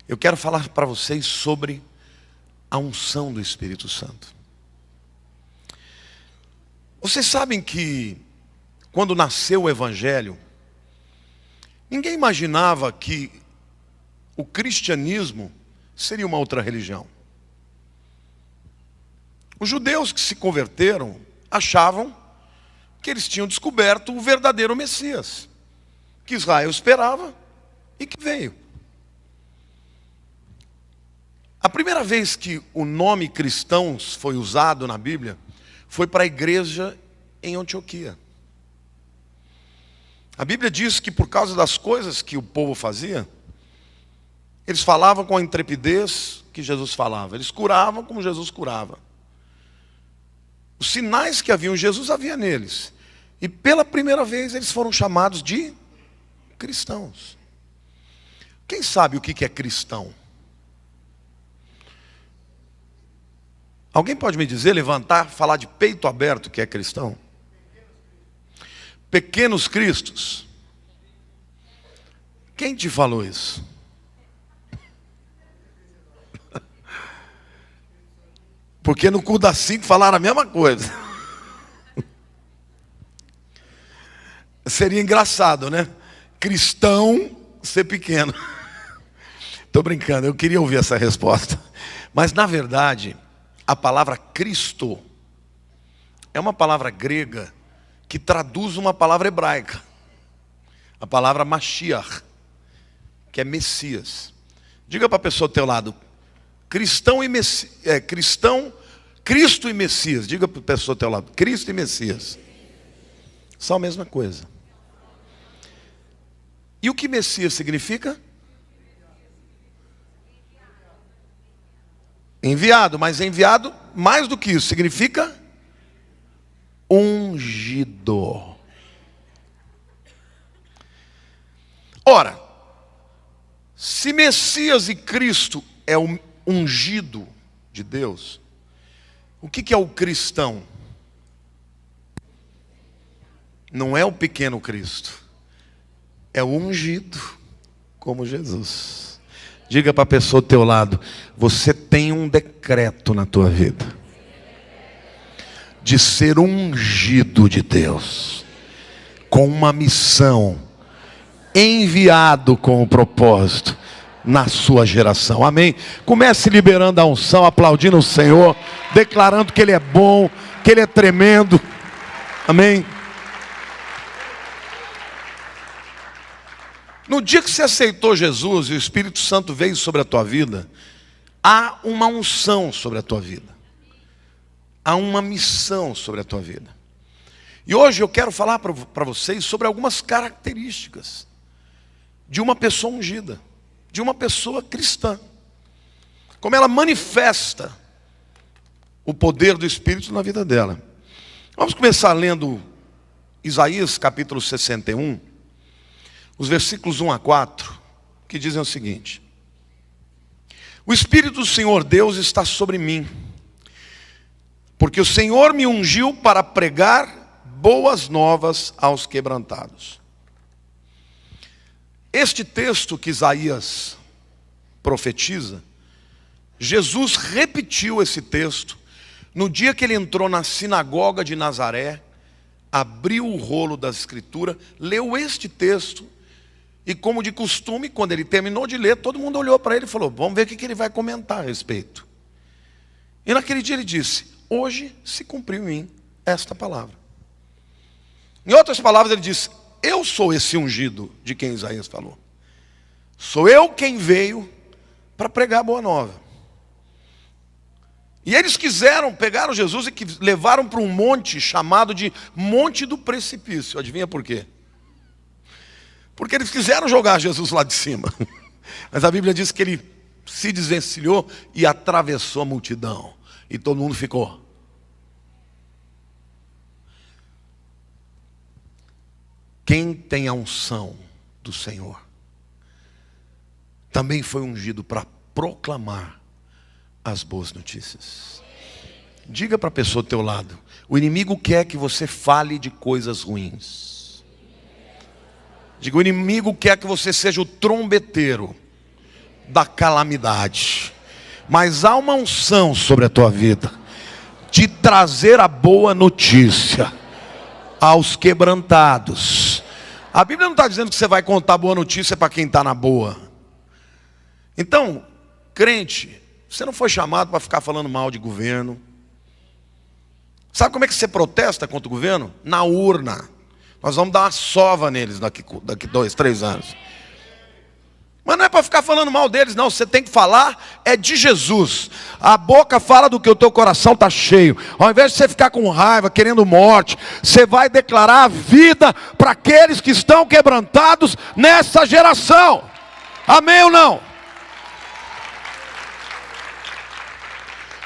Eu quero falar para vocês sobre a unção do Espírito Santo. Vocês sabem que quando nasceu o Evangelho, ninguém imaginava que o cristianismo seria uma outra religião. Os judeus que se converteram achavam que eles tinham descoberto o verdadeiro Messias, que Israel esperava e que veio. A primeira vez que o nome cristãos foi usado na Bíblia foi para a igreja em Antioquia. A Bíblia diz que por causa das coisas que o povo fazia, eles falavam com a intrepidez que Jesus falava. Eles curavam como Jesus curava. Os sinais que haviam em Jesus havia neles. E pela primeira vez eles foram chamados de cristãos. Quem sabe o que é cristão? Alguém pode me dizer, levantar, falar de peito aberto que é cristão? Pequenos cristos. Quem te falou isso? Porque no culto das 5 falaram a mesma coisa. Seria engraçado, né? Cristão ser pequeno. Estou brincando, eu queria ouvir essa resposta. Mas na verdade, a palavra Cristo é uma palavra grega que traduz uma palavra hebraica. A palavra Mashiach, que é Messias. Diga para a pessoa ao teu lado, cristão e cristão, Cristo e Messias. Diga para a pessoa ao teu lado, Cristo e Messias. São a mesma coisa. E o que Messias significa? Enviado, mas enviado mais do que isso, significa ungido. Ora, se Messias e Cristo é o ungido de Deus, o que é o cristão? Não é o pequeno Cristo, é o ungido como Jesus. Diga para a pessoa do teu lado, você tem um decreto na tua vida de ser ungido de Deus, com uma missão, enviado com o propósito na sua geração. Amém? Comece liberando a unção, aplaudindo o Senhor, declarando que Ele é bom, que Ele é tremendo. Amém? No dia que você aceitou Jesus e o Espírito Santo veio sobre a tua vida, há uma unção sobre a tua vida. Há uma missão sobre a tua vida. E hoje eu quero falar para vocês sobre algumas características de uma pessoa ungida, de uma pessoa cristã. Como ela manifesta o poder do Espírito na vida dela. Vamos começar lendo Isaías capítulo 61. Os versículos 1 a 4, que dizem o seguinte: o Espírito do Senhor Deus está sobre mim, porque o Senhor me ungiu para pregar boas novas aos quebrantados. Este texto que Isaías profetiza, Jesus repetiu esse texto no dia que ele entrou na sinagoga de Nazaré, abriu o rolo da Escritura, leu este texto. E como de costume, quando ele terminou de ler, todo mundo olhou para ele e falou, vamos ver o que ele vai comentar a respeito. E naquele dia ele disse, hoje se cumpriu em mim esta palavra. Em outras palavras ele disse, eu sou esse ungido de quem Isaías falou. Sou eu quem veio para pregar a boa nova. E eles pegaram Jesus e levaram para um monte chamado de Monte do Precipício. Adivinha por quê? Porque eles quiseram jogar Jesus lá de cima. Mas a Bíblia diz que ele se desvencilhou e atravessou a multidão. E todo mundo ficou. Quem tem a unção do Senhor também foi ungido para proclamar as boas notícias. Diga para a pessoa do teu lado, o inimigo quer que você fale de coisas ruins. Diga, o inimigo quer que você seja o trombeteiro da calamidade. Mas há uma unção sobre a tua vida de trazer a boa notícia aos quebrantados. A Bíblia não está dizendo que você vai contar boa notícia para quem está na boa. Então, crente, você não foi chamado para ficar falando mal de governo. Sabe como é que você protesta contra o governo? Na urna. Nós vamos dar uma sova neles daqui 2, 3 anos. Mas não é para ficar falando mal deles, não. Você tem que falar é de Jesus. A boca fala do que o teu coração está cheio. Ao invés de você ficar com raiva, querendo morte, você vai declarar a vida para aqueles que estão quebrantados nessa geração. Amém ou não?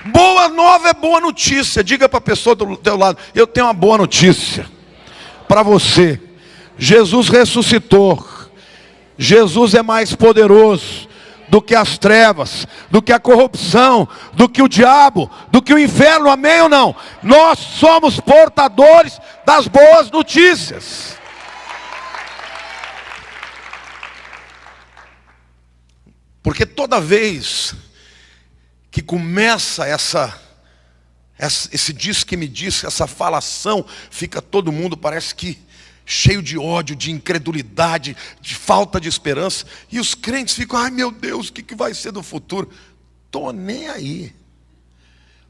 Boa nova é boa notícia. Diga para a pessoa do teu lado: eu tenho uma boa notícia para você. Jesus ressuscitou. Jesus é mais poderoso do que as trevas, do que a corrupção, do que o diabo, do que o inferno. Amém ou não? Nós somos portadores das boas notícias. Porque toda vez que começa esse diz que me disse, essa falação, fica todo mundo, parece que cheio de ódio, de incredulidade, de falta de esperança. E os crentes ficam: ai meu Deus, o que vai ser do futuro? Estou nem aí.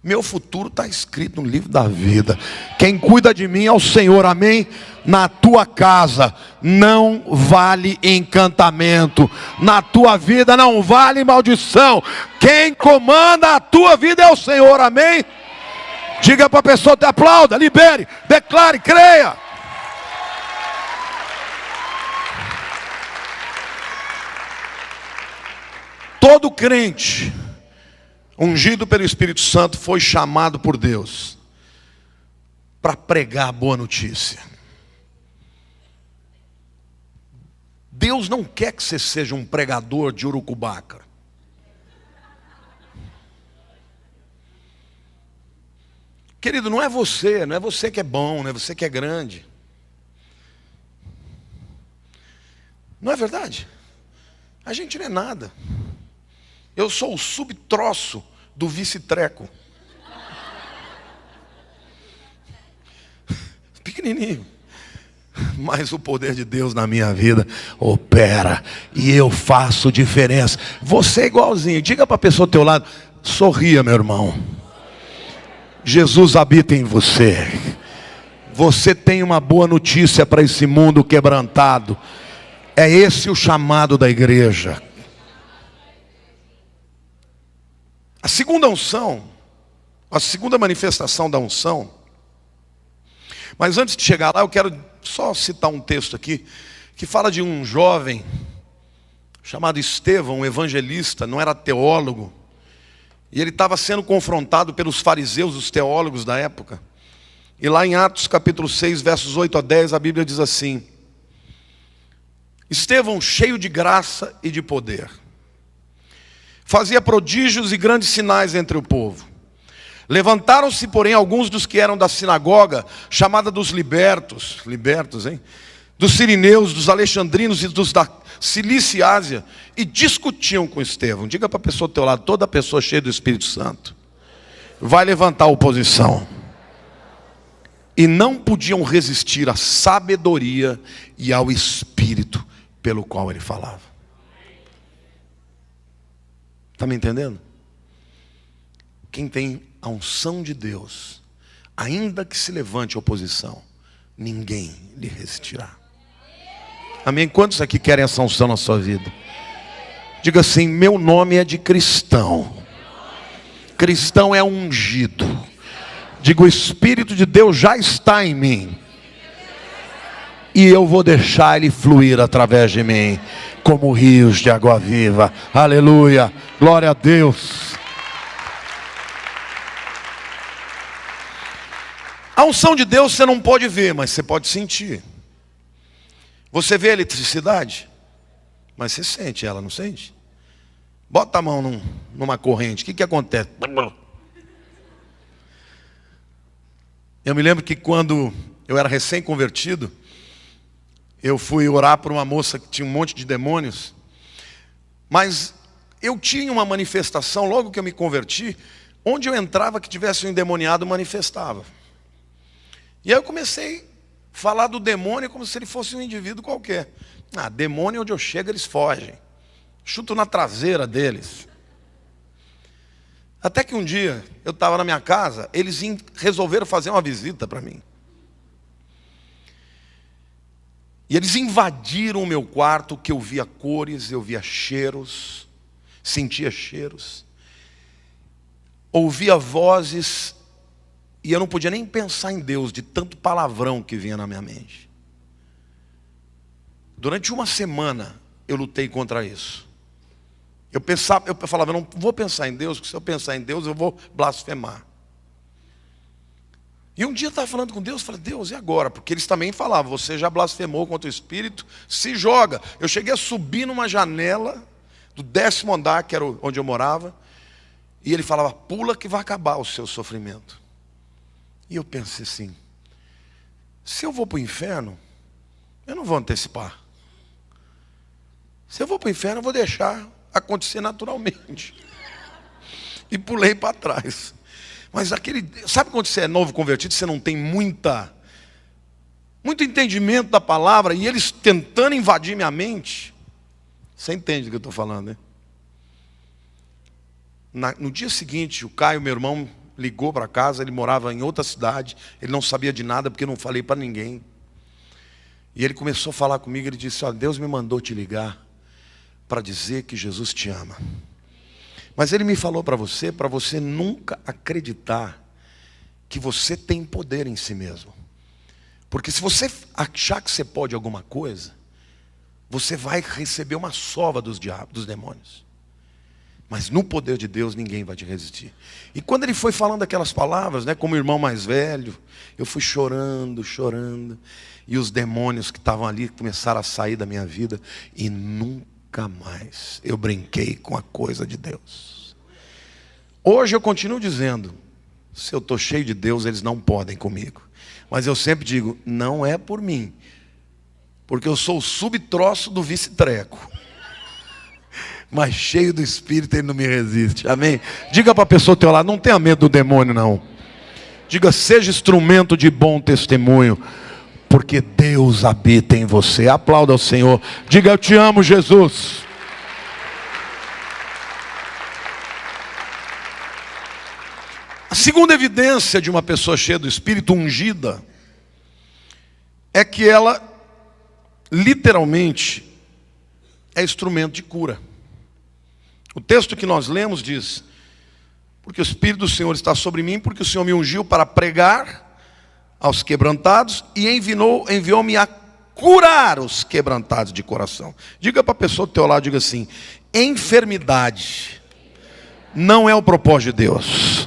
Meu futuro está escrito no livro da vida. Quem cuida de mim é o Senhor, amém? Na tua casa não vale encantamento. Na tua vida não vale maldição. Quem comanda a tua vida é o Senhor, amém? Diga para a pessoa, te aplauda, libere, declare, creia. Todo crente ungido pelo Espírito Santo foi chamado por Deus para pregar a boa notícia. Deus não quer que você seja um pregador de urucubaca. Querido, não é você que é bom, não é você que é grande. Não é verdade? A gente não é nada. Eu sou o subtroço do vice-treco. Pequenininho. Mas o poder de Deus na minha vida opera. E eu faço diferença. Você é igualzinho. Diga para a pessoa ao teu lado: sorria, meu irmão. Jesus habita em você. Você tem uma boa notícia para esse mundo quebrantado. É esse o chamado da igreja. A segunda unção, a segunda manifestação da unção. Mas antes de chegar lá, eu quero só citar um texto aqui, que fala de um jovem chamado Estevão, um evangelista, não era teólogo. E ele estava sendo confrontado pelos fariseus, os teólogos da época. E lá em Atos capítulo 6, versos 8 a 10, a Bíblia diz assim: Estevão, cheio de graça e de poder, fazia prodígios e grandes sinais entre o povo. Levantaram-se, porém, alguns dos que eram da sinagoga, chamada dos libertos, dos sirineus, dos alexandrinos e dos da Cilícia e Ásia, e discutiam com Estevão. Diga para a pessoa do teu lado: toda pessoa cheia do Espírito Santo vai levantar oposição. E não podiam resistir à sabedoria e ao Espírito pelo qual ele falava. Está me entendendo? Quem tem a unção de Deus, ainda que se levante oposição, ninguém lhe resistirá. Amém? Quantos aqui querem essa unção na sua vida? Diga assim: meu nome é de cristão. Cristão é ungido. Diga: o Espírito de Deus já está em mim. E eu vou deixar ele fluir através de mim, como rios de água viva. Aleluia, glória a Deus. A unção de Deus você não pode ver, mas você pode sentir. Você vê a eletricidade, mas você sente ela, não sente? Bota a mão numa corrente, o que acontece? Eu me lembro que quando eu era recém-convertido, eu fui orar por uma moça que tinha um monte de demônios. Mas eu tinha uma manifestação, logo que eu me converti, onde eu entrava que tivesse um endemoniado, manifestava. E aí eu comecei a falar do demônio como se ele fosse um indivíduo qualquer. Demônio, onde eu chego, eles fogem. Chuto na traseira deles. Até que um dia, eu estava na minha casa, eles resolveram fazer uma visita para mim. E eles invadiram o meu quarto, que eu via cores, eu via cheiros, sentia cheiros, ouvia vozes, e eu não podia nem pensar em Deus, de tanto palavrão que vinha na minha mente. Durante uma semana, eu lutei contra isso. Eu falava, eu não vou pensar em Deus, porque se eu pensar em Deus, eu vou blasfemar. E um dia eu estava falando com Deus, falei, Deus, e agora? Porque eles também falavam, você já blasfemou contra o Espírito, se joga. Eu cheguei a subir numa janela do 10º andar, que era onde eu morava, e ele falava, pula que vai acabar o seu sofrimento. E eu pensei assim, se eu vou para o inferno, eu não vou antecipar. Se eu vou para o inferno, eu vou deixar acontecer naturalmente. E pulei para trás. Mas sabe quando você é novo convertido, você não tem muito entendimento da palavra, e eles tentando invadir minha mente? Você entende do que eu estou falando, né? No dia seguinte, o Caio, meu irmão, ligou para casa, ele morava em outra cidade, ele não sabia de nada, porque eu não falei para ninguém. E ele começou a falar comigo, ele disse, Deus me mandou te ligar, para dizer que Jesus te ama. Mas ele me falou para você nunca acreditar que você tem poder em si mesmo. Porque se você achar que você pode alguma coisa, você vai receber uma sova dos diabos, dos demônios. Mas no poder de Deus ninguém vai te resistir. E quando ele foi falando aquelas palavras, né, como irmão mais velho, eu fui chorando, chorando. E os demônios que estavam ali começaram a sair da minha vida. E nunca mais eu brinquei com a coisa de Deus. Hoje eu continuo dizendo, se eu estou cheio de Deus, eles não podem comigo. Mas eu sempre digo, não é por mim. Porque eu sou o subtroço do vice-treco. Mas cheio do Espírito, ele não me resiste. Amém? Diga para a pessoa ao teu lado, não tenha medo do demônio não. Diga, seja instrumento de bom testemunho. Porque Deus habita em você. Aplauda ao Senhor. Diga, eu te amo, Jesus. A segunda evidência de uma pessoa cheia do Espírito, ungida, é que ela, literalmente, é instrumento de cura. O texto que nós lemos diz, porque o Espírito do Senhor está sobre mim, porque o Senhor me ungiu para pregar aos quebrantados e enviou-me a curar os quebrantados de coração. Diga para a pessoa do teu lado, diga assim, enfermidade não é o propósito de Deus.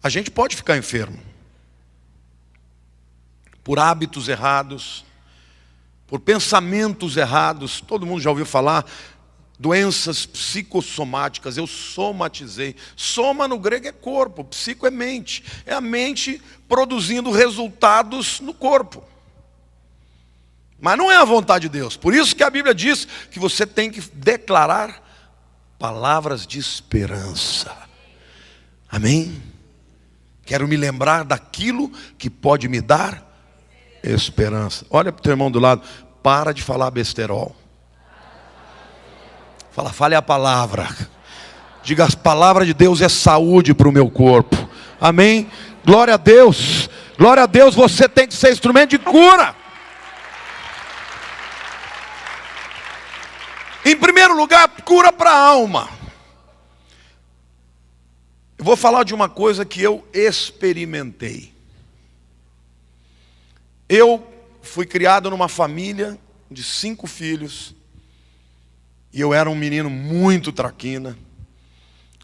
A gente pode ficar enfermo por hábitos errados, por pensamentos errados. Todo mundo já ouviu falar doenças psicossomáticas. Eu somatizei. Soma no grego é corpo, psico é mente. É a mente produzindo resultados no corpo. Mas não é a vontade de Deus. Por isso que a Bíblia diz que você tem que declarar palavras de esperança. Amém? Quero me lembrar daquilo que pode me dar esperança. Olha para o teu irmão do lado. Para de falar besterol. Fale a palavra. Diga, as palavras de Deus é saúde para o meu corpo. Amém? Glória a Deus. Glória a Deus, você tem que ser instrumento de cura. Em primeiro lugar, cura para a alma. Eu vou falar de uma coisa que eu experimentei. Eu fui criado numa família de 5 filhos. E eu era um menino muito traquina.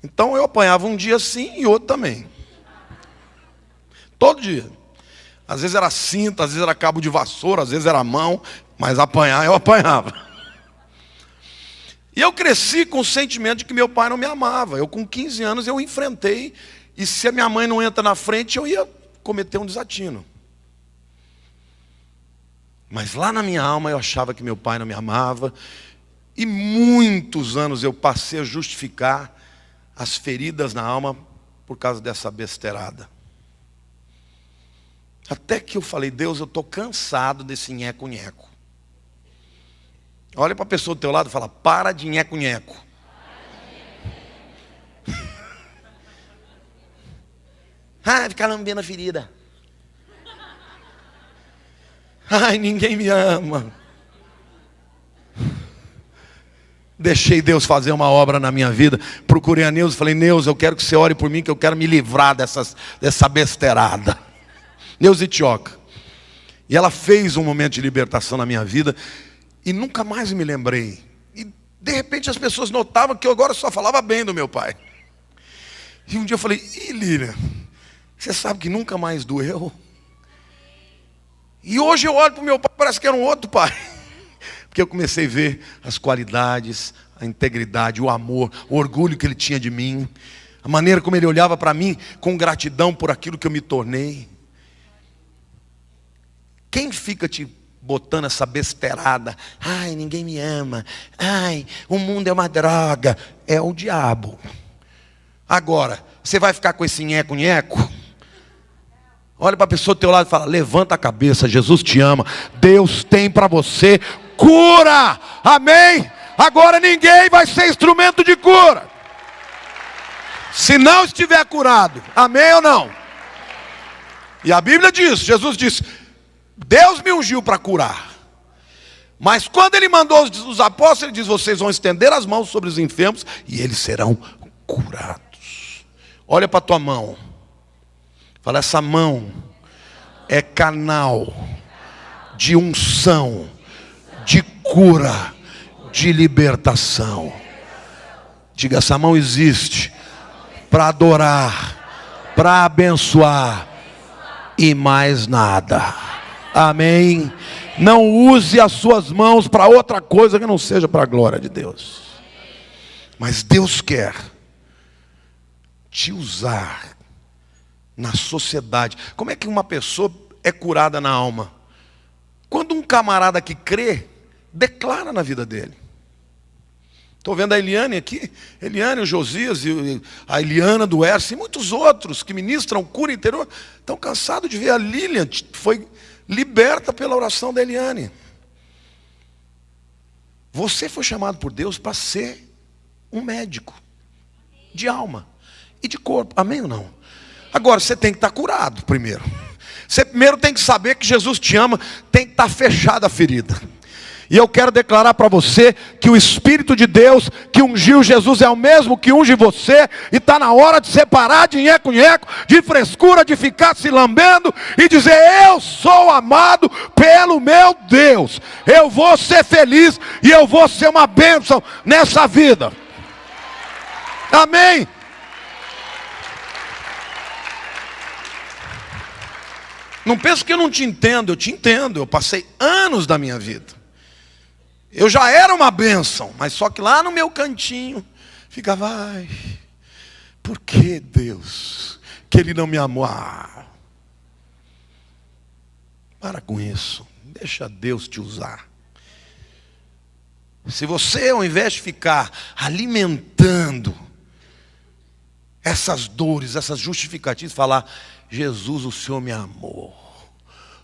Então eu apanhava um dia sim e outro também. Todo dia. Às vezes era cinta, às vezes era cabo de vassoura, às vezes era mão. Mas apanhar eu apanhava. E eu cresci com o sentimento de que meu pai não me amava. Eu com 15 anos eu enfrentei. E se a minha mãe não entra na frente, eu ia cometer um desatino. Mas lá na minha alma eu achava que meu pai não me amava. E muitos anos eu passei a justificar as feridas na alma por causa dessa besteirada. Até que eu falei, Deus, eu estou cansado desse nheco-nheco. Olha para a pessoa do teu lado e fala, para de nheco-nheco. Ficar lambendo a ferida. Ai, ninguém me ama. Deixei Deus fazer uma obra na minha vida. Procurei a Neuza e falei, Neuza, eu quero que você ore por mim, que eu quero me livrar dessa besteirada. Neuza Itioca. E ela fez um momento de libertação na minha vida. E nunca mais me lembrei. E de repente as pessoas notavam que eu agora só falava bem do meu pai. E um dia eu falei, Lília, você sabe que nunca mais doeu? E hoje eu olho para o meu pai, parece que era um outro pai. Porque eu comecei a ver as qualidades, a integridade, o amor, o orgulho que ele tinha de mim. A maneira como ele olhava para mim com gratidão por aquilo que eu me tornei. Quem fica te botando essa besteirada? Ai, ninguém me ama. Ai, o mundo é uma droga. É o diabo. Agora, você vai ficar com esse nheco-nheco? Olha para a pessoa do teu lado e fala, levanta a cabeça, Jesus te ama. Deus tem para você cura. Amém? Agora ninguém vai ser instrumento de cura. Se não estiver curado. Amém ou não? E a Bíblia diz, Jesus disse, Deus me ungiu para curar. Mas quando ele mandou os apóstolos, ele diz, vocês vão estender as mãos sobre os enfermos e eles serão curados. Olha para a tua mão. Fala, essa mão é canal de unção, de cura, de libertação. Diga, essa mão existe para adorar, para abençoar e mais nada. Amém? Não use as suas mãos para outra coisa que não seja para a glória de Deus. Mas Deus quer te usar na sociedade. Como é que uma pessoa é curada na alma? Quando um camarada que crê, declara na vida dele. Estou vendo a Eliane aqui, Eliane, o Josias, a Eliana do Erce, e muitos outros que ministram cura interior, estão cansados de ver a Lilian, foi liberta pela oração da Eliane. Você foi chamado por Deus para ser um médico de alma e de corpo, amém ou não? Agora, você tem que estar curado primeiro. Você primeiro tem que saber que Jesus te ama, tem que estar fechada a ferida. E eu quero declarar para você que o Espírito de Deus que ungiu Jesus é o mesmo que unge você. E está na hora de separar de nheco-nheco, de frescura, de ficar se lambendo e dizer, eu sou amado pelo meu Deus. Eu vou ser feliz e eu vou ser uma bênção nessa vida. Amém? Não penso que eu não te entendo, eu te entendo. Eu passei anos da minha vida. Eu já era uma bênção, mas só que lá no meu cantinho ficava, ai, por que Deus, que Ele não me amou? Para com isso, deixa Deus te usar. Se você, ao invés de ficar alimentando essas dores, essas justificativas, falar, Jesus, o Senhor me amou,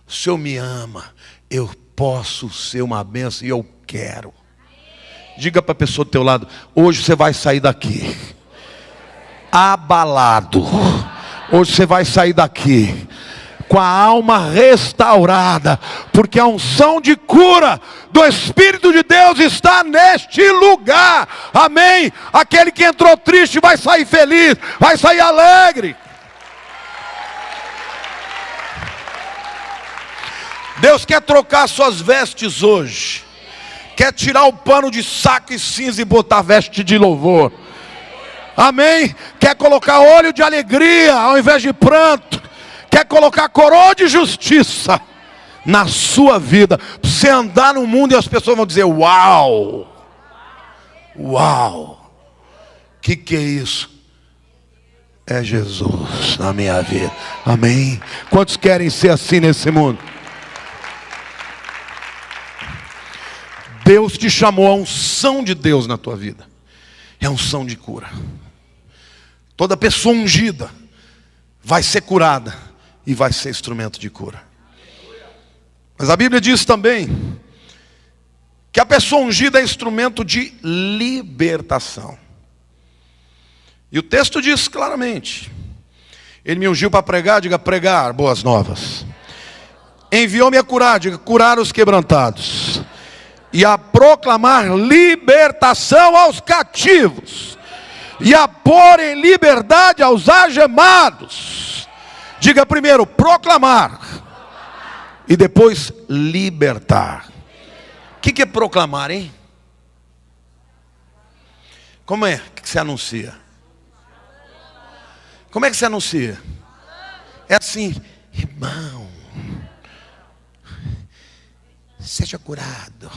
o Senhor me ama, eu posso ser uma bênção e eu quero. Diga para a pessoa do teu lado, hoje você vai sair daqui abalado. Hoje você vai sair daqui com a alma restaurada, porque a unção de cura do Espírito de Deus está neste lugar. Amém? Aquele que entrou triste vai sair feliz, vai sair alegre. Deus quer trocar suas vestes hoje. Quer tirar o pano de saco e cinza e botar veste de louvor. Amém? Quer colocar óleo de alegria ao invés de pranto. Quer colocar coroa de justiça na sua vida. Para você andar no mundo e as pessoas vão dizer, uau. Uau. Que é isso? É Jesus na minha vida. Amém? Quantos querem ser assim nesse mundo? Deus te chamou, a unção de Deus na tua vida é a unção de cura. Toda pessoa ungida vai ser curada e vai ser instrumento de cura. Mas a Bíblia diz também que a pessoa ungida é instrumento de libertação. E o texto diz claramente: Ele me ungiu para pregar, diga pregar boas novas. Enviou-me a curar, diga curar os quebrantados. E a proclamar libertação aos cativos. E a pôr em liberdade aos algemados. Diga primeiro proclamar. E depois libertar. O que é proclamar, hein? Como é que se anuncia? Como é que se anuncia? É assim: irmão, seja curado.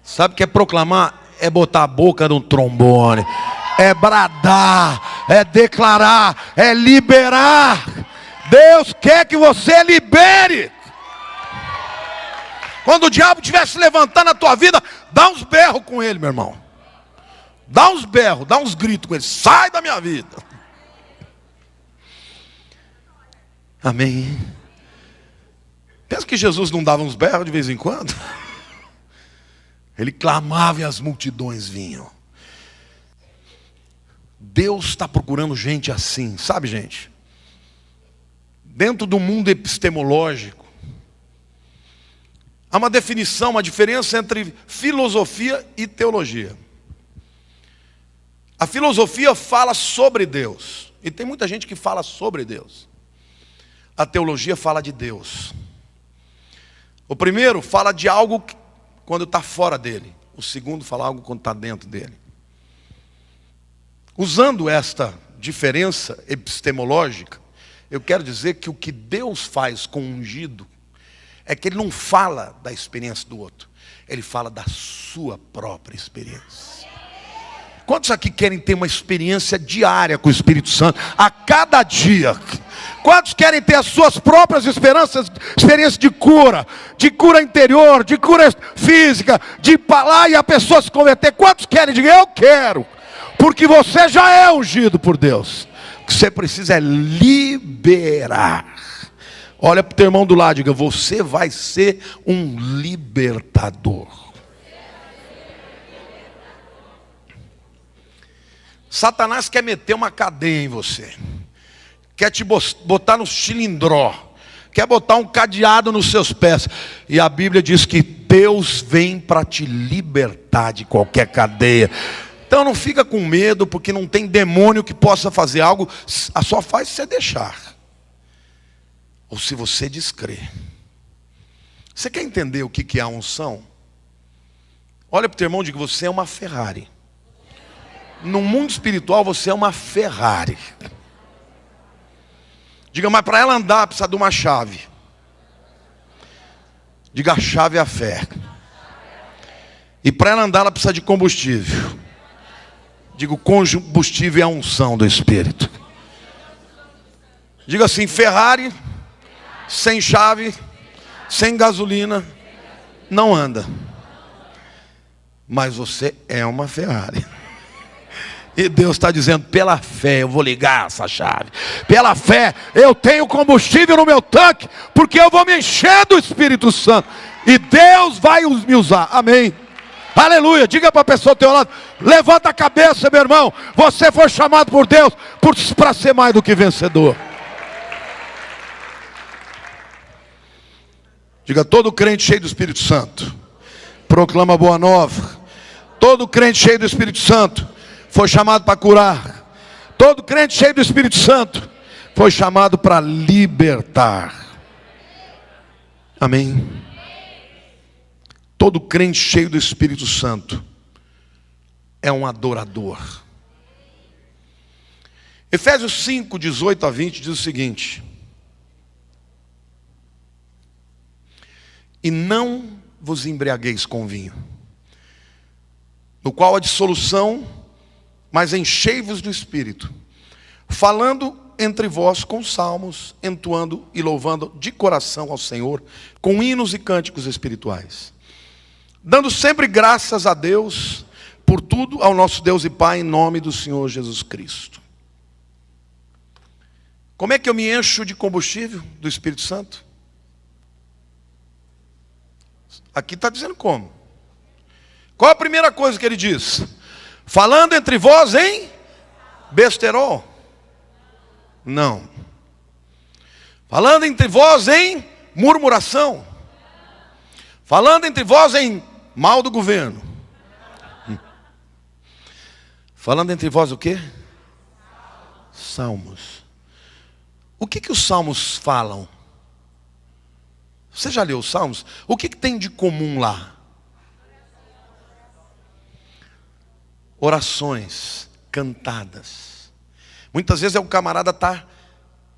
Sabe o que é proclamar? É botar a boca no trombone, é bradar, é declarar, é liberar. Deus quer que você libere. Quando o diabo estiver se levantando na tua vida, dá uns berros com ele, meu irmão. Dá uns berros, dá uns gritos com ele. Sai da minha vida. Amém. Pensa que Jesus não dava uns berros de vez em quando? Ele clamava e as multidões vinham. Deus está procurando gente assim, sabe, gente? Dentro do mundo epistemológico, há uma definição, uma diferença entre filosofia e teologia. A filosofia fala sobre Deus, e tem muita gente que fala sobre Deus. A teologia fala de Deus. O primeiro fala de algo quando está fora dele. O segundo fala algo quando está dentro dele. Usando esta diferença epistemológica, eu quero dizer que o que Deus faz com o ungido é que Ele não fala da experiência do outro. Ele fala da sua própria experiência. Quantos aqui querem ter uma experiência diária com o Espírito Santo? A cada dia. Quantos querem ter as suas próprias experiências de cura interior, de cura física, de falar e a pessoa se converter? Quantos querem? Diga, eu quero. Porque você já é ungido por Deus. O que você precisa é liberar. Olha para o teu irmão do lado, diga, você vai ser um libertador. Satanás quer meter uma cadeia em você. Quer te botar no cilindró. Quer botar um cadeado nos seus pés. E a Bíblia diz que Deus vem para te libertar de qualquer cadeia. Então não fica com medo, porque não tem demônio que possa fazer algo. Só faz você deixar. Ou se você descrer. Você quer entender o que é a unção? Olha para o teu irmão e diga, você é uma Ferrari. No mundo espiritual você é uma Ferrari. Diga, mas para ela andar precisa de uma chave. Diga, a chave é a fé. E para ela andar ela precisa de combustível. Diga, o combustível é a unção do Espírito. Diga assim, Ferrari sem chave, sem gasolina, não anda. Mas você é uma Ferrari. E Deus está dizendo, pela fé eu vou ligar essa chave. Pela fé eu tenho combustível no meu tanque, porque eu vou me encher do Espírito Santo. E Deus vai me usar. Amém. Aleluia. Diga para a pessoa ao teu lado, levanta a cabeça, meu irmão. Você foi chamado por Deus para ser mais do que vencedor. Diga, todo crente cheio do Espírito Santo proclama boa nova. Todo crente cheio do Espírito Santo foi chamado para curar. Todo crente cheio do Espírito Santo foi chamado para libertar. Amém. Todo crente cheio do Espírito Santo é um adorador. Efésios 5, 18 a 20 diz o seguinte: e não vos embriagueis com vinho, no qual há dissolução, mas enchei-vos do Espírito, falando entre vós com salmos, entoando e louvando de coração ao Senhor, com hinos e cânticos espirituais, dando sempre graças a Deus por tudo, ao nosso Deus e Pai, em nome do Senhor Jesus Cristo. Como é que eu me encho de combustível do Espírito Santo? Aqui está dizendo como. Qual a primeira coisa que ele diz? Falando entre vós em besterol? Não. Falando entre vós em murmuração? Falando entre vós em mal do governo? Falando entre vós o quê? Salmos. O que os salmos falam? Você já leu os salmos? O que tem de comum lá? Orações cantadas. Muitas vezes o camarada está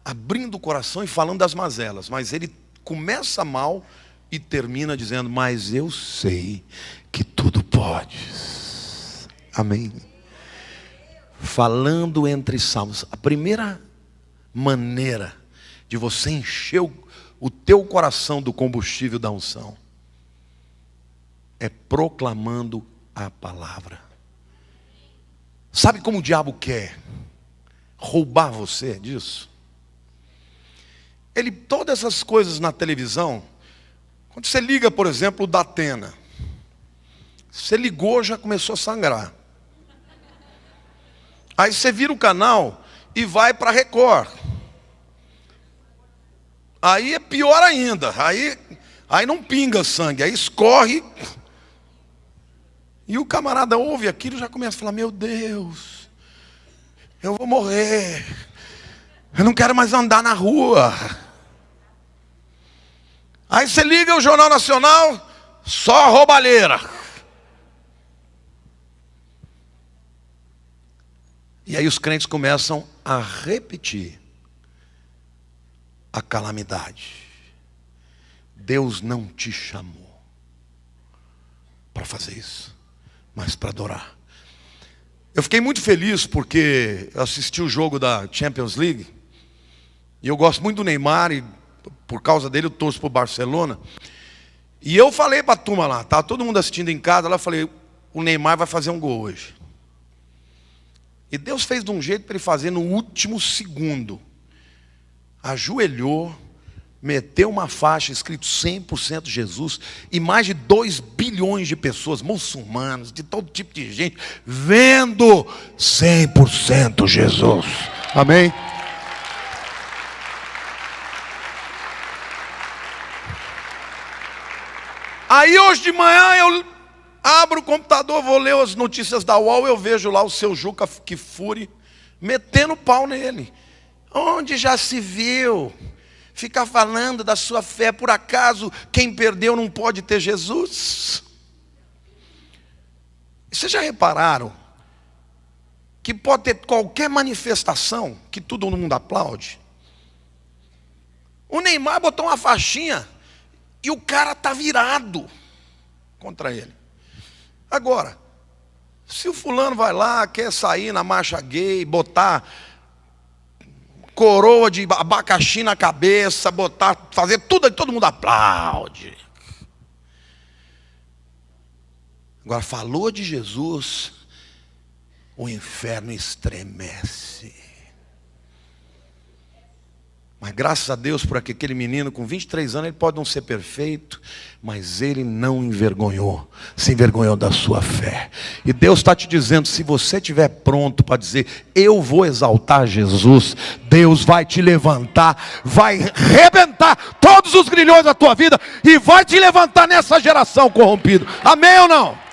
abrindo o coração e falando das mazelas, mas ele começa mal e termina dizendo: mas eu sei que tudo podes. Amém. Falando entre salmos. A primeira maneira de você encher o teu coração do combustível da unção é proclamando a palavra. Sabe como o diabo quer roubar você disso? Todas essas coisas na televisão, quando você liga, por exemplo, o Datena, você ligou, já começou a sangrar. Aí você vira o canal e vai para a Record. Aí é pior ainda. Aí não pinga sangue, aí escorre. E o camarada ouve aquilo e já começa a falar: meu Deus, eu vou morrer. Eu não quero mais andar na rua. Aí você liga o Jornal Nacional, só roubalheira. E aí os crentes começam a repetir a calamidade. Deus não te chamou para fazer isso, mas para adorar. Eu fiquei muito feliz porque eu assisti o jogo da Champions League. E eu gosto muito do Neymar e por causa dele eu torço para o Barcelona. E eu falei para a turma lá, estava todo mundo assistindo em casa, lá eu falei: o Neymar vai fazer um gol hoje. E Deus fez de um jeito para ele fazer no último segundo. Ajoelhou, meteu uma faixa escrito 100% Jesus, e mais de 2 bilhões de pessoas, muçulmanos, de todo tipo de gente, vendo 100% Jesus. Amém? Aí hoje de manhã eu abro o computador, vou ler as notícias da UOL, eu vejo lá o seu Juca Kfouri metendo pau nele. Onde já se viu ficar falando da sua fé? Por acaso quem perdeu não pode ter Jesus? Vocês já repararam que pode ter qualquer manifestação que todo mundo aplaude? O Neymar botou uma faixinha e o cara está virado contra ele. Agora, se o fulano vai lá, quer sair na marcha gay, botar coroa de abacaxi na cabeça, fazer tudo, todo mundo aplaude. Agora, falou de Jesus, o inferno estremece. Mas graças a Deus por aquele menino com 23 anos, ele pode não ser perfeito, mas ele não se envergonhou da sua fé. E Deus está te dizendo: se você estiver pronto para dizer eu vou exaltar Jesus, Deus vai te levantar, vai rebentar todos os grilhões da tua vida e vai te levantar nessa geração corrompida. Amém ou não?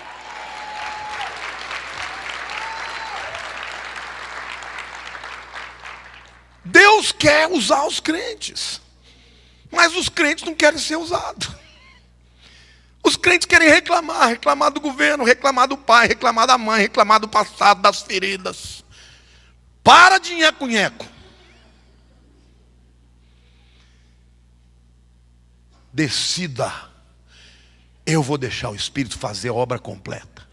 Deus quer usar os crentes, mas os crentes não querem ser usados. Os crentes querem reclamar do governo, reclamar do pai, reclamar da mãe, reclamar do passado, das feridas. Para de nheco-nheco. Decida: eu vou deixar o Espírito fazer a obra completa.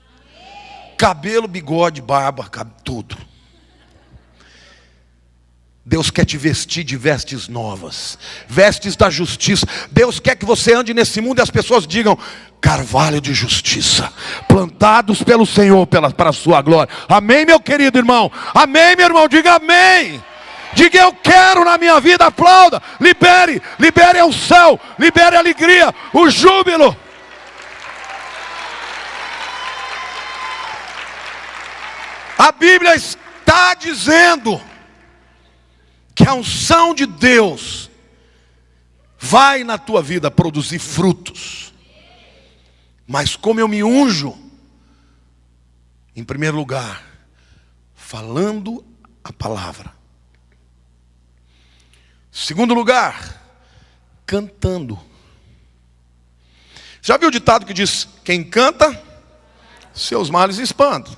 Cabelo, bigode, barba, tudo. Deus quer te vestir de vestes novas, vestes da justiça. Deus quer que você ande nesse mundo e as pessoas digam: carvalho de justiça, plantados pelo Senhor para a sua glória. Amém, meu querido irmão? Amém, meu irmão? Diga amém. Diga: eu quero na minha vida. Aplauda, libere o céu, libere a alegria, o júbilo. A Bíblia está dizendo que a unção de Deus vai na tua vida produzir frutos. Mas como eu me unjo? Em primeiro lugar, falando a palavra. Segundo lugar, cantando. Já viu o ditado que diz: quem canta, seus males espantam.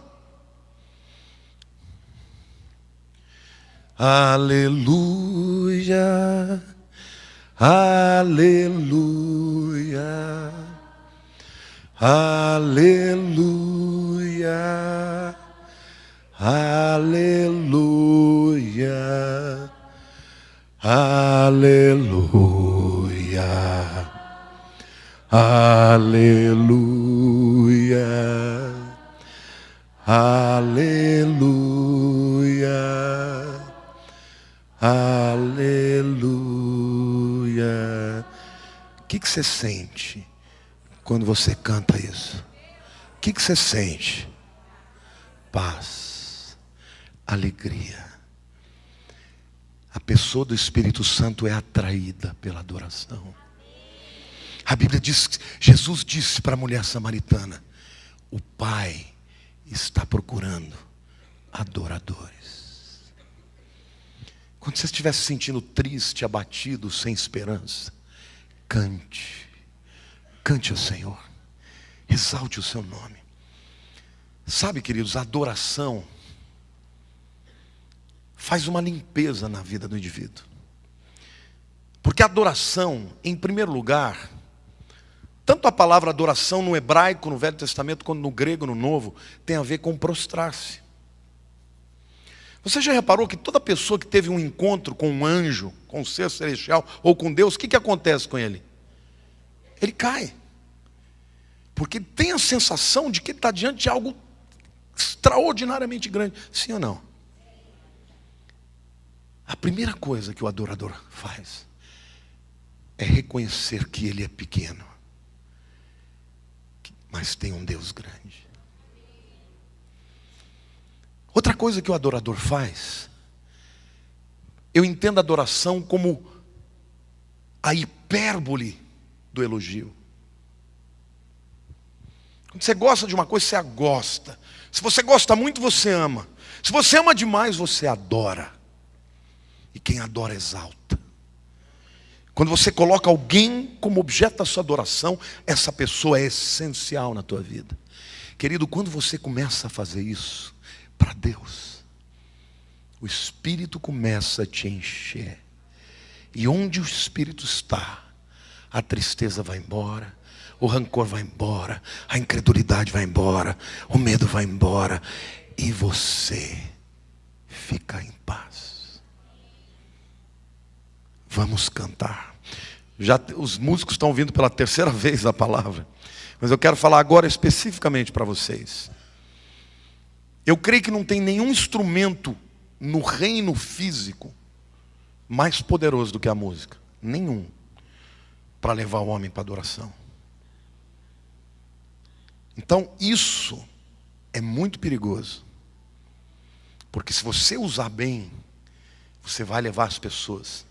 Aleluia, aleluia, aleluia, aleluia, aleluia, aleluia, aleluia. Aleluia. O que você sente quando você canta isso? O que você sente? Paz, alegria. A pessoa do Espírito Santo é atraída pela adoração. A Bíblia diz, Jesus disse para a mulher samaritana: o Pai está procurando adoradores. Quando você estiver se sentindo triste, abatido, sem esperança, cante. Cante ao Senhor. Exalte o seu nome. Sabe, queridos, a adoração faz uma limpeza na vida do indivíduo. Porque a adoração, em primeiro lugar, tanto a palavra adoração no hebraico, no Velho Testamento, quanto no grego, no Novo, tem a ver com prostrar-se. Você já reparou que toda pessoa que teve um encontro com um anjo, com um ser celestial ou com Deus, o que acontece com ele? Ele cai. Porque tem a sensação de que ele está diante de algo extraordinariamente grande. Sim ou não? A primeira coisa que o adorador faz é reconhecer que ele é pequeno, mas tem um Deus grande. Outra coisa que o adorador faz, eu entendo a adoração como a hipérbole do elogio. Quando você gosta de uma coisa, você a gosta. Se você gosta muito, você ama. Se você ama demais, você adora. E quem adora exalta. Quando você coloca alguém como objeto da sua adoração, essa pessoa é essencial na tua vida. Querido, quando você começa a fazer isso para Deus, o Espírito começa a te encher. E onde o Espírito está, a tristeza vai embora, o rancor vai embora, a incredulidade vai embora, o medo vai embora, e você fica em paz. Vamos cantar. Já os músicos estão ouvindo pela terceira vez a palavra, mas eu quero falar agora especificamente para vocês. Eu creio que não tem nenhum instrumento no reino físico mais poderoso do que a música. Nenhum. Para levar o homem para a adoração. Então isso é muito perigoso. Porque se você usar bem, você vai levar as pessoas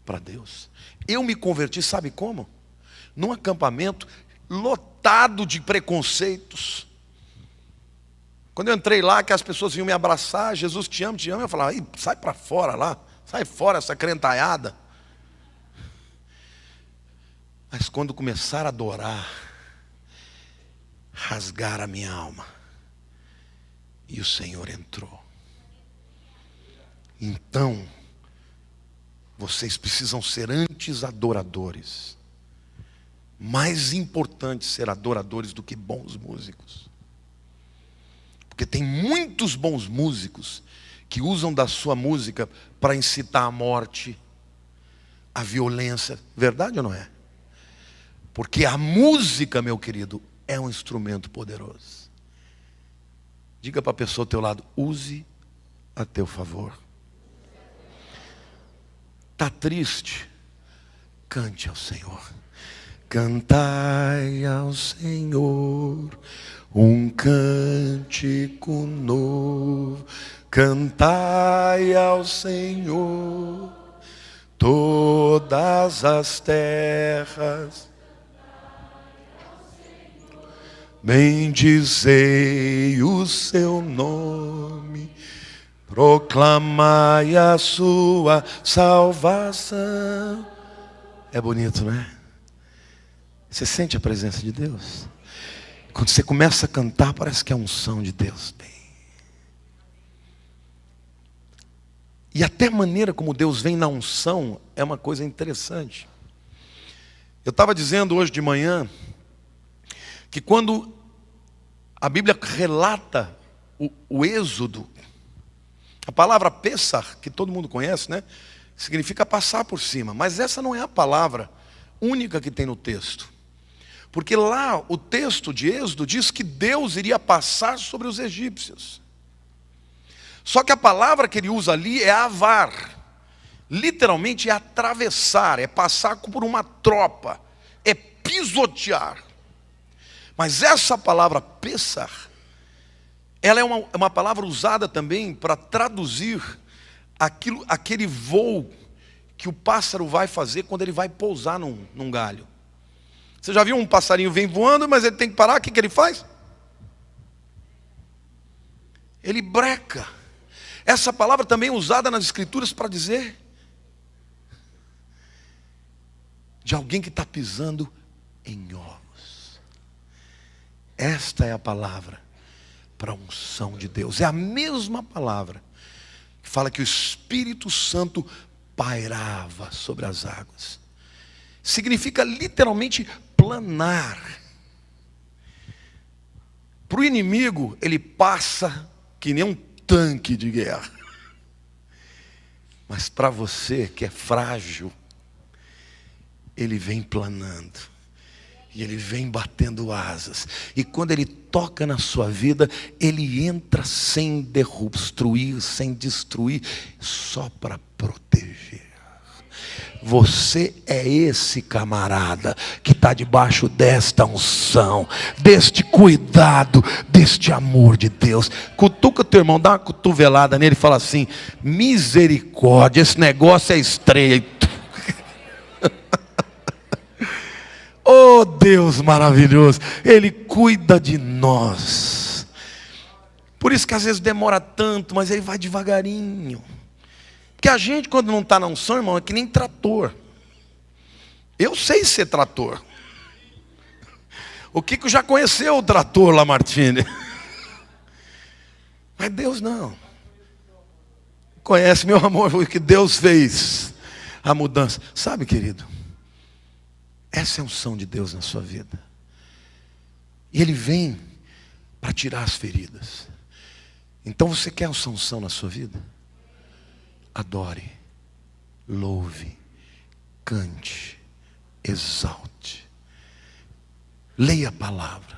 para Deus. Eu me converti, sabe como? Num acampamento lotado de preconceitos. Quando eu entrei lá, que as pessoas vinham me abraçar: Jesus te ama, eu falava: sai para fora lá, sai fora essa crentaiada. Mas quando começaram a adorar, rasgaram a minha alma, e o Senhor entrou. Então, vocês precisam ser antes adoradores. Mais importante ser adoradores do que bons músicos. Porque tem muitos bons músicos que usam da sua música para incitar a morte, a violência. Verdade ou não é? Porque a música, meu querido, é um instrumento poderoso. Diga para a pessoa ao teu lado: use a teu favor. Está triste? Cante ao Senhor. Cantai ao Senhor um cântico novo. Cantai ao Senhor todas as terras. Bendizei o seu nome, proclamai a sua salvação. É bonito, não é? Você sente a presença de Deus? Quando você começa a cantar, parece que é a unção de Deus. E até a maneira como Deus vem na unção é uma coisa interessante. Eu estava dizendo hoje de manhã que quando a Bíblia relata o êxodo, a palavra Pessah, que todo mundo conhece, né? Significa passar por cima. Mas essa não é a palavra única que tem no texto. Porque lá o texto de Êxodo diz que Deus iria passar sobre os egípcios. Só que a palavra que ele usa ali é avar. Literalmente é atravessar, é passar por uma tropa, é pisotear. Mas essa palavra Pessah, ela é uma palavra usada também para traduzir aquele voo que o pássaro vai fazer quando ele vai pousar num galho. Você já viu um passarinho vem voando, mas ele tem que parar, o que ele faz? Ele breca. Essa palavra também é usada nas escrituras para dizer de alguém que está pisando em ovos. Esta é a palavra para a unção de Deus. É a mesma palavra que fala que o Espírito Santo pairava sobre as águas. Significa literalmente planar. Para o inimigo, ele passa que nem um tanque de guerra. Mas para você que é frágil, ele vem planando. E ele vem batendo asas. E quando ele toca na sua vida, ele entra sem destruir, sem destruir, só para proteger. Você é esse camarada que está debaixo desta unção, deste cuidado, deste amor de Deus. Cutuca teu irmão, dá uma cotovelada nele e fala assim: misericórdia, esse negócio é estreito. Oh Deus maravilhoso, Ele cuida de nós. Por isso que às vezes demora tanto, mas Ele vai devagarinho. Porque a gente, quando não está na unção, irmão, é que nem trator. Eu sei ser trator. O Kiko já conheceu o trator Lamartine. Mas Deus não. Conhece, meu amor, o que Deus fez. A mudança. Sabe, querido? Essa é a unção de Deus na sua vida. E Ele vem para tirar as feridas. Então você quer essa unção na sua vida? Adore, louve, cante, exalte. Leia a palavra.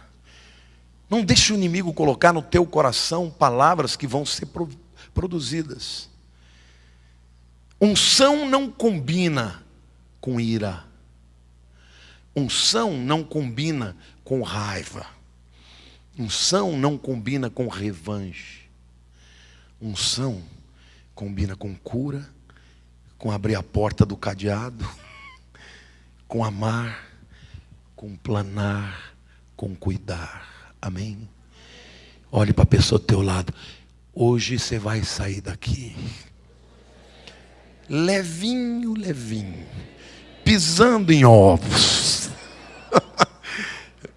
Não deixe o inimigo colocar no teu coração palavras que vão ser produzidas. Unção não combina com ira. Unção não combina com raiva. Unção não combina com revanche. Unção combina com cura, com abrir a porta do cadeado, com amar, com planar, com cuidar. Amém? Olhe para a pessoa do teu lado. Hoje você vai sair daqui levinho, levinho, pisando em ovos.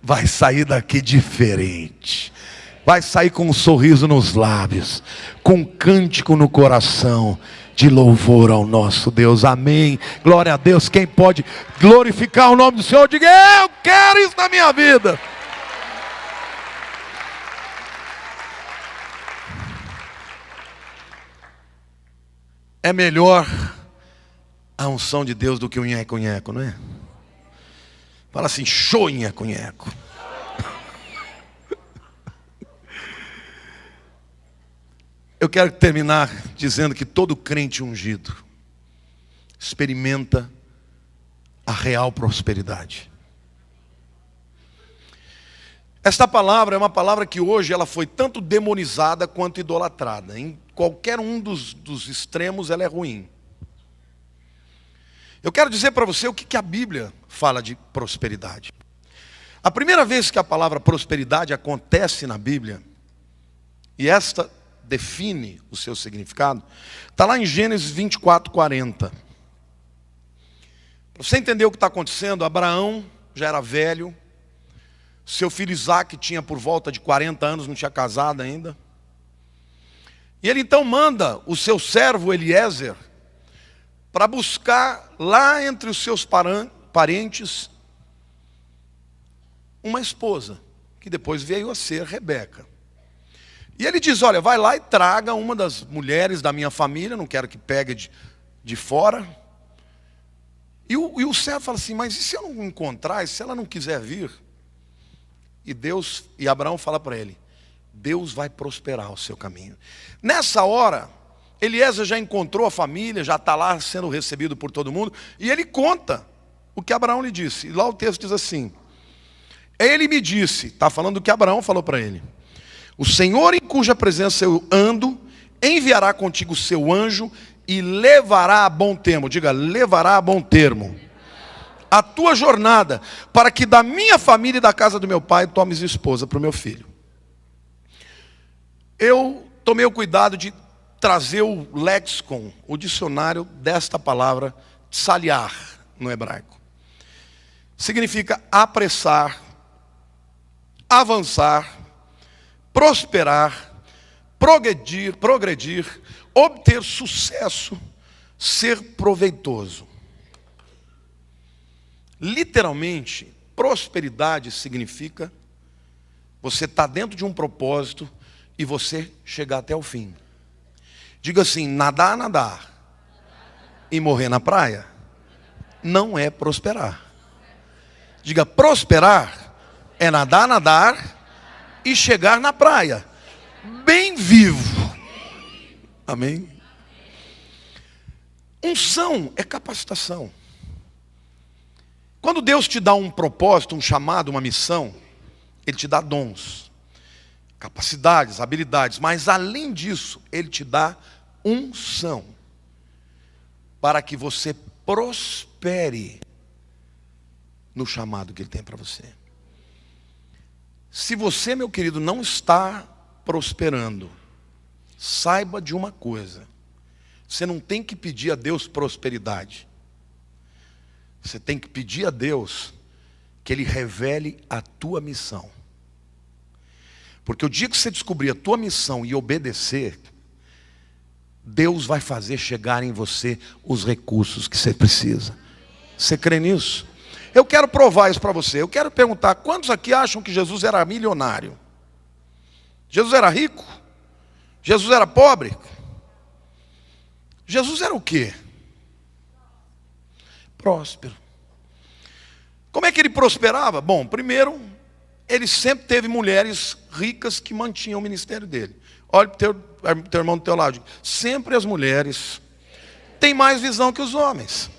Vai sair daqui diferente. Vai sair com um sorriso nos lábios, com um cântico no coração, de louvor ao nosso Deus. Amém. Glória a Deus. Quem pode glorificar o nome do Senhor, diga: eu quero isso na minha vida. É melhor a unção de Deus do que o nheco-nheco, não é? Fala assim, show nheco-nheco. Eu quero terminar dizendo que todo crente ungido experimenta a real prosperidade. Esta palavra é uma palavra que hoje ela foi tanto demonizada quanto idolatrada. Em qualquer um dos extremos ela é ruim. Eu quero dizer para você o que a Bíblia fala de prosperidade. A primeira vez que a palavra prosperidade acontece na Bíblia, e esta define o seu significado, está lá em Gênesis 24:40. Para você entender o que está acontecendo, Abraão já era velho, seu filho Isaac tinha por volta de 40 anos, não tinha casado ainda. E ele então manda o seu servo Eliezer para buscar lá entre os seus parentes uma esposa, que depois veio a ser Rebeca. E ele diz, olha, vai lá e traga uma das mulheres da minha família, não quero que pegue de fora. E o servo fala assim, mas e se eu não encontrar, e se ela não quiser vir? E Abraão fala para ele, Deus vai prosperar o seu caminho. Nessa hora, Eliezer já encontrou a família, já está lá sendo recebido por todo mundo, e ele conta o que Abraão lhe disse. E lá o texto diz assim, ele me disse, está falando do que Abraão falou para ele, o Senhor em cuja presença eu ando, enviará contigo o seu anjo e levará a bom termo, diga, levará a bom termo, a tua jornada, para que da minha família e da casa do meu pai tomes esposa para o meu filho. Eu tomei o cuidado de trazer o lexicon, o dicionário desta palavra, tsaliar, no hebraico. Significa apressar, avançar, prosperar, progredir, obter sucesso, ser proveitoso. Literalmente, prosperidade significa você estar dentro de um propósito e você chegar até o fim. Diga assim, nadar e morrer na praia não é prosperar. Diga, prosperar é nadar e chegar na praia, bem vivo. Amém? Unção é capacitação. Quando Deus te dá um propósito, um chamado, uma missão, Ele te dá dons, capacidades, habilidades, mas além disso, Ele te dá unção, para que você prospere no chamado que Ele tem para você. Se você, meu querido, não está prosperando, saiba de uma coisa, você não tem que pedir a Deus prosperidade. Você tem que pedir a Deus que Ele revele a tua missão. Porque o dia que você descobrir a tua missão e obedecer, Deus vai fazer chegar em você os recursos que você precisa. Você crê nisso? Eu quero provar isso para você. Eu quero perguntar, quantos aqui acham que Jesus era milionário? Jesus era rico? Jesus era pobre? Jesus era o quê? Próspero. Como é que ele prosperava? Bom, primeiro, ele sempre teve mulheres ricas que mantinham o ministério dele. Olha para o teu irmão do teu lado. Sempre as mulheres têm mais visão que os homens.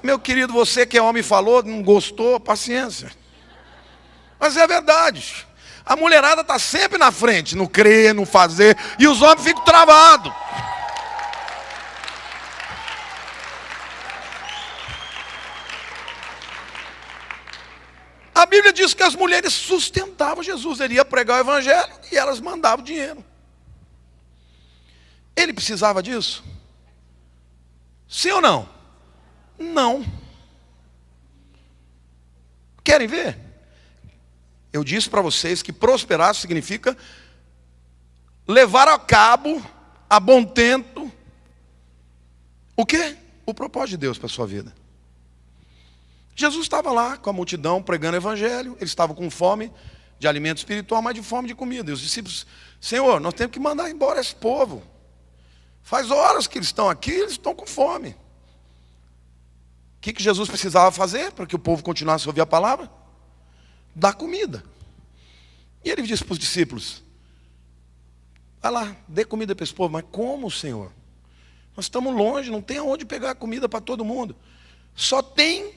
Meu querido, você que é homem falou, não gostou, paciência. Mas é verdade. A mulherada está sempre na frente, no crer, no fazer, e os homens ficam travados. A Bíblia diz que as mulheres sustentavam Jesus. Ele ia pregar o evangelho e elas mandavam dinheiro. Ele precisava disso? Sim ou não? Não. Querem ver? Eu disse para vocês que prosperar significa levar a cabo, a bom tento, o quê? O propósito de Deus para a sua vida. Jesus estava lá com a multidão pregando o evangelho, eles estavam com fome de alimento espiritual, mas de fome de comida. E os discípulos, Senhor, nós temos que mandar embora esse povo. Faz horas que eles estão aqui, eles estão com fome. O que Jesus precisava fazer para que o povo continuasse a ouvir a palavra? Dar comida. E ele disse para os discípulos: vai lá, dê comida para esse povo. Mas como, Senhor? Nós estamos longe, não tem aonde pegar comida para todo mundo. Só tem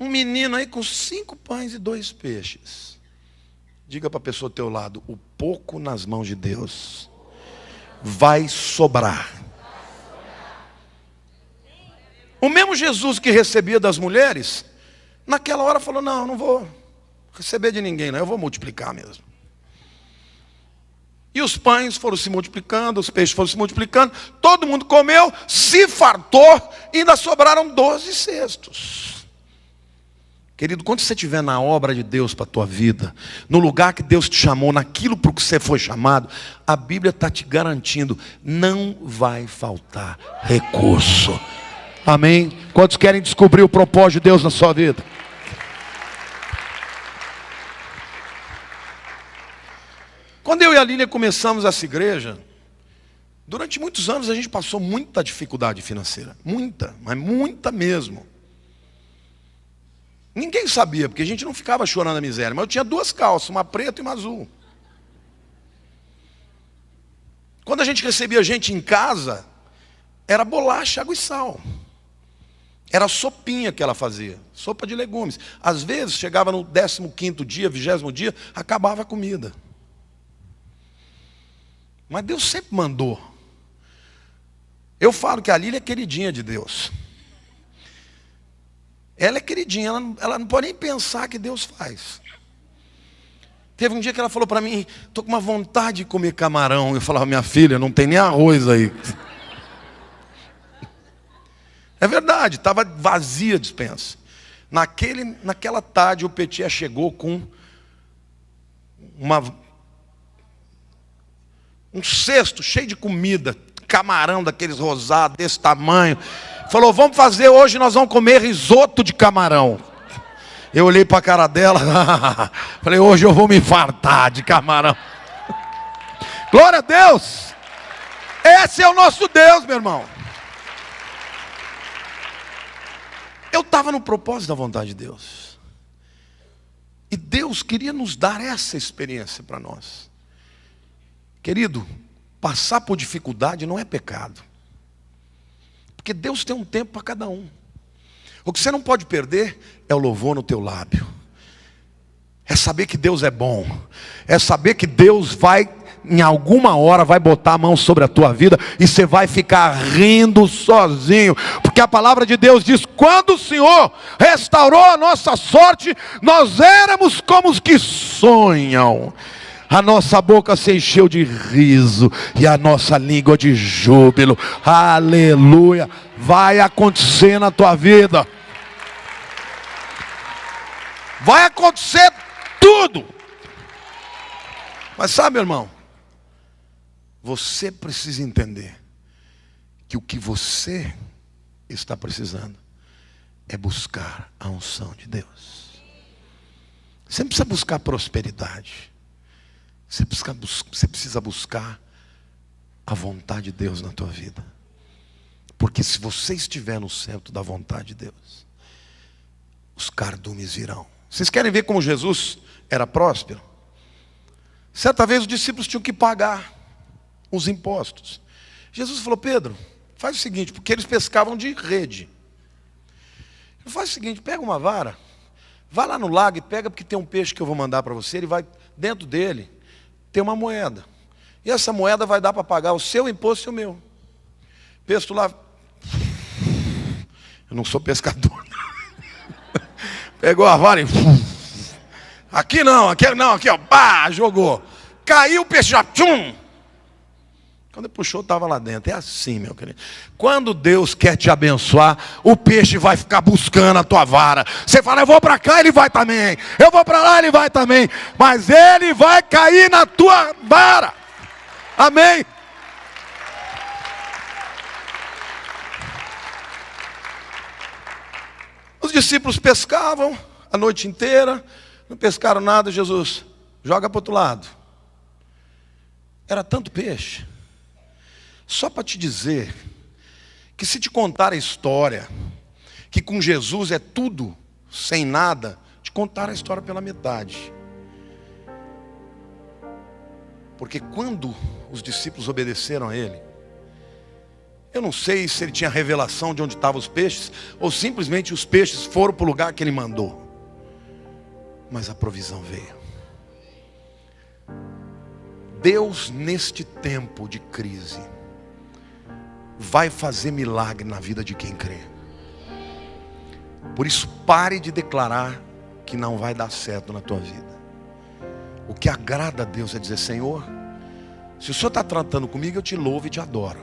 um menino aí com 5 pães e 2 peixes. Diga para a pessoa ao teu lado: o pouco nas mãos de Deus vai sobrar. O mesmo Jesus que recebia das mulheres, naquela hora falou: não vou receber de ninguém, não, eu vou multiplicar mesmo. E os pães foram se multiplicando, os peixes foram se multiplicando, todo mundo comeu, se fartou, e ainda sobraram 12 cestos. Querido, quando você estiver na obra de Deus para a tua vida, no lugar que Deus te chamou, naquilo para o que você foi chamado, a Bíblia está te garantindo, não vai faltar recurso. Amém? Quantos querem descobrir o propósito de Deus na sua vida? Quando eu e a Lília começamos essa igreja, durante muitos anos a gente passou muita dificuldade financeira. Muita, mas muita mesmo. Ninguém sabia, porque a gente não ficava chorando a miséria. Mas eu tinha 2 calças, uma preta e uma azul. Quando a gente recebia gente em casa, era bolacha, água e sal. Era sopinha que ela fazia, sopa de legumes. Às vezes, chegava no 15º dia, 20º dia, acabava a comida. Mas Deus sempre mandou. Eu falo que a Lília é queridinha de Deus. Ela é queridinha, ela não pode nem pensar que Deus faz. Teve um dia que ela falou para mim: estou com uma vontade de comer camarão. Eu falava: minha filha, não tem nem arroz aí. É verdade, estava vazia a despensa. Naquela tarde o Petia chegou com um cesto cheio de comida, camarão daqueles rosados, desse tamanho. Falou: vamos fazer hoje, nós vamos comer risoto de camarão. Eu olhei para a cara dela, falei: hoje eu vou me fartar de camarão. Glória a Deus! Esse é o nosso Deus, meu irmão. Eu estava no propósito da vontade de Deus. E Deus queria nos dar essa experiência para nós. Querido, passar por dificuldade não é pecado. Porque Deus tem um tempo para cada um. O que você não pode perder é o louvor no teu lábio. É saber que Deus é bom. É saber que Deus vai, em alguma hora, vai botar a mão sobre a tua vida e você vai ficar rindo sozinho. Porque a palavra de Deus diz: quando o Senhor restaurou a nossa sorte, nós éramos como os que sonham. A nossa boca se encheu de riso e a nossa língua de júbilo. Aleluia. Vai acontecer na tua vida. Vai acontecer tudo. Mas sabe, irmão, você precisa entender que o que você está precisando é buscar a unção de Deus. Você não precisa buscar prosperidade. Você precisa buscar a vontade de Deus na tua vida. Porque se você estiver no centro da vontade de Deus, os cardumes virão. Vocês querem ver como Jesus era próspero? Certa vez os discípulos tinham que pagar os impostos. Jesus falou: Pedro, faz o seguinte, porque eles pescavam de rede. Ele faz o seguinte: pega uma vara, vai lá no lago e pega, porque tem um peixe que eu vou mandar para você. Ele vai, dentro dele tem uma moeda. E essa moeda vai dar para pagar o seu imposto e o meu. Peixe lá. Eu não sou pescador. Pegou a vara e... aqui não, aqui ó. Pá, jogou. Caiu o peixe já. Tchum. Quando ele puxou, estava lá dentro. É assim, meu querido. Quando Deus quer te abençoar, o peixe vai ficar buscando a tua vara. Você fala: eu vou para cá, ele vai também. Eu vou para lá, ele vai também. Mas ele vai cair na tua vara. Amém? Os discípulos pescavam a noite inteira. Não pescaram nada. Jesus: joga para o outro lado. Era tanto peixe. Só para te dizer que se te contar a história, que com Jesus é tudo sem nada, te contar a história pela metade. Porque quando os discípulos obedeceram a ele, eu não sei se ele tinha revelação de onde estavam os peixes, ou simplesmente os peixes foram para o lugar que ele mandou. Mas a provisão veio. Deus, neste tempo de crise, vai fazer milagre na vida de quem crê. Por isso, pare de declarar que não vai dar certo na tua vida. O que agrada a Deus é dizer: Senhor, se o Senhor está tratando comigo, eu te louvo e te adoro.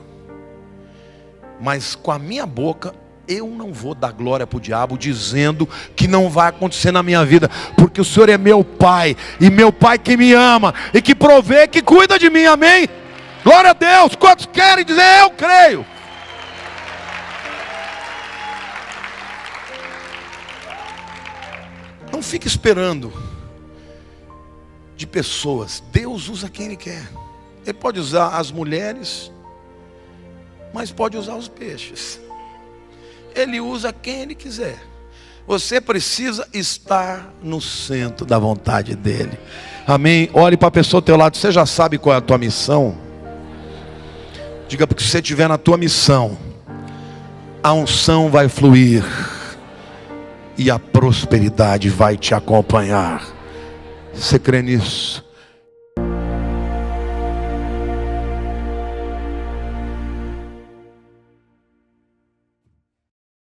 Mas com a minha boca, eu não vou dar glória para o diabo dizendo que não vai acontecer na minha vida. Porque o Senhor é meu Pai, e meu Pai que me ama, e que provê, que cuida de mim, amém? Glória a Deus. Quantos querem dizer eu creio? Não fique esperando de pessoas. Deus usa quem Ele quer. Ele pode usar as mulheres, mas pode usar os peixes. Ele usa quem Ele quiser. Você precisa estar no centro da vontade dEle. Amém? Olhe para a pessoa ao teu lado. Você já sabe qual é a tua missão? Diga, porque se você estiver na tua missão, a unção vai fluir e a prosperidade vai te acompanhar. Você crê nisso?